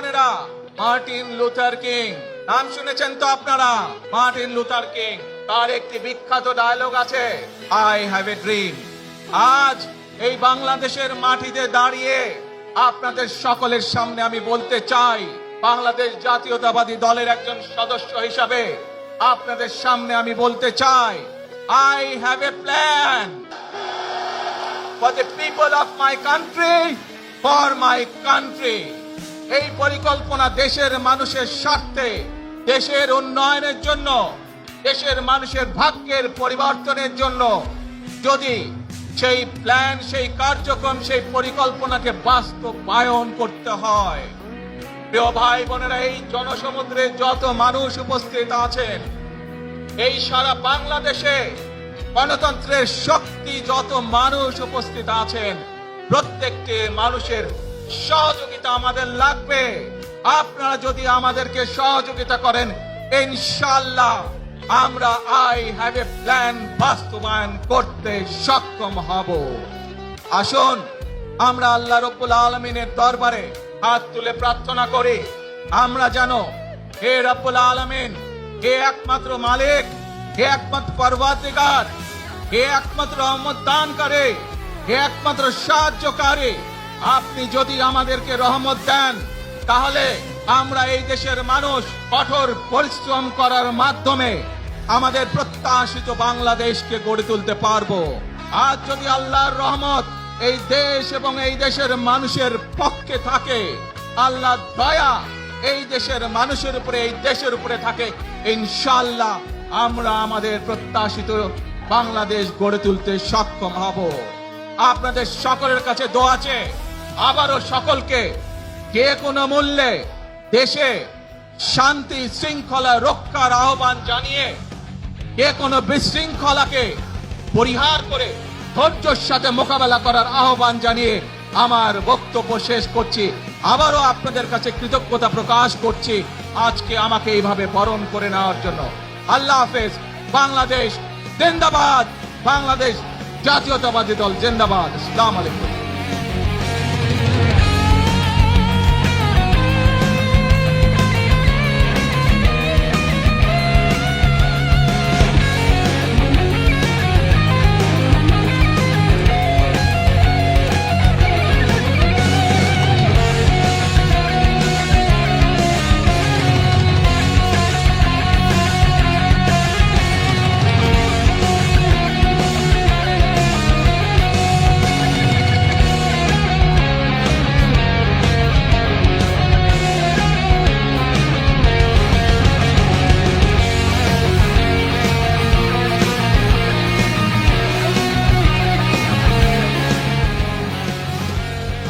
বোনেরা, Martin Luther king নাম শুনেছেন তো আপনারা? মার্টিন লুথার কিং, তার একটি বিখ্যাত ডায়লগ আছে, আই হ্যাভ এ ড্রিম। আজ এই বাংলাদেশের মাটিতে দাঁড়িয়ে আপনাদের সকলের সামনে আমি বলতে চাই, বাংলাদেশ জাতীয়তাবাদী দলের একজন সদস্য হিসাবে আপনাদের সামনে আমি বলতে চাই, I have a plan for the people of my country, for my country. এই পরিকল্পনা দেশের মানুষের স্বার্থে, দেশের উন্নয়নের জন্য, দেশের মানুষের ভাগ্যের পরিবর্তনের জন্য। যদি সেই প্ল্যান, সেই কার্যক্রম, সেই পরিকল্পনাকে বাস্তবায়ন করতে হয়, প্রিয় ভাই বোনেরা, এই জনসমুদ্রে যত মানুষ উপস্থিত আছেন, এই সারা বাংলাদেশে গণতন্ত্রের শক্তি যত মানুষ উপস্থিত আছেন, প্রত্যেকটি মানুষের সহযোগিতা আমাদের লাগবে। আপনারা যদি আমাদেরকে সহযোগিতা করেন, ইনশাআল্লাহ আমরা আই হ্যাভ এ প্ল্যান বাস্তবায়ন করতে সক্ষম হব। আসুন আমরা আল্লাহ রাব্বুল আলামিনের দরবারে হাত তুলে প্রার্থনা করি, আমরা জানো হে রাব্বুল আলামিন, হে একমাত্র মালিক, হে একমাত্র পরওয়ারদিগার, হে একমাত্র রহমত দানকারী, হে একমাত্র সাহায্যকারী, আপনি যদি আমাদেরকে রহমত দেন, তাহলে আমরা এই দেশের মানুষ কঠোর পরিশ্রম করার মাধ্যমে আমাদের প্রত্যাশিত বাংলাদেশকে গড়ে তুলতে পারবো। আজ যদি আল্লাহর রহমত এই দেশ এবং এই দেশের মানুষের পক্ষে থাকে, আল্লাহর দয়া এই দেশের মানুষের উপরে, এই দেশের উপরে থাকে, ইনশাআল্লাহ আমরা আমাদের প্রত্যাশিত বাংলাদেশ গড়ে তুলতে সক্ষম হব। আপনাদের সকলের কাছে দোয়া আছে, আবারও সকলকে যে কোনো মূল্যে দেশে শান্তি শৃঙ্খলা রক্ষার আহ্বান জানিয়ে, যে কোনো বিশৃঙ্খলাকে পরিহার করে ধৈর্যের সাথে মোকাবেলা করার আহ্বান জানিয়ে আমার বক্তব্য শেষ করছি। আবারও আপনাদের কাছে কৃতজ্ঞতা প্রকাশ করছি আজকে আমাকে এইভাবে বরণ করে নেওয়ার জন্য। আল্লাহ হাফেজ। বাংলাদেশ জিন্দাবাদ, বাংলাদেশ জাতীয়তাবাদী দল জিন্দাবাদ। আসসালামু আলাইকুম।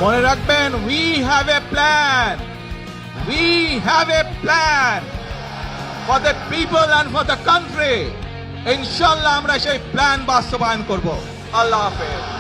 মনে রাখবেন, we have a plan, we have a plan for the people and for the country. ইনশাআল্লাহ আমরা সেই প্ল্যান বাস্তবায়ন করব। আল্লাহ হাফেজ।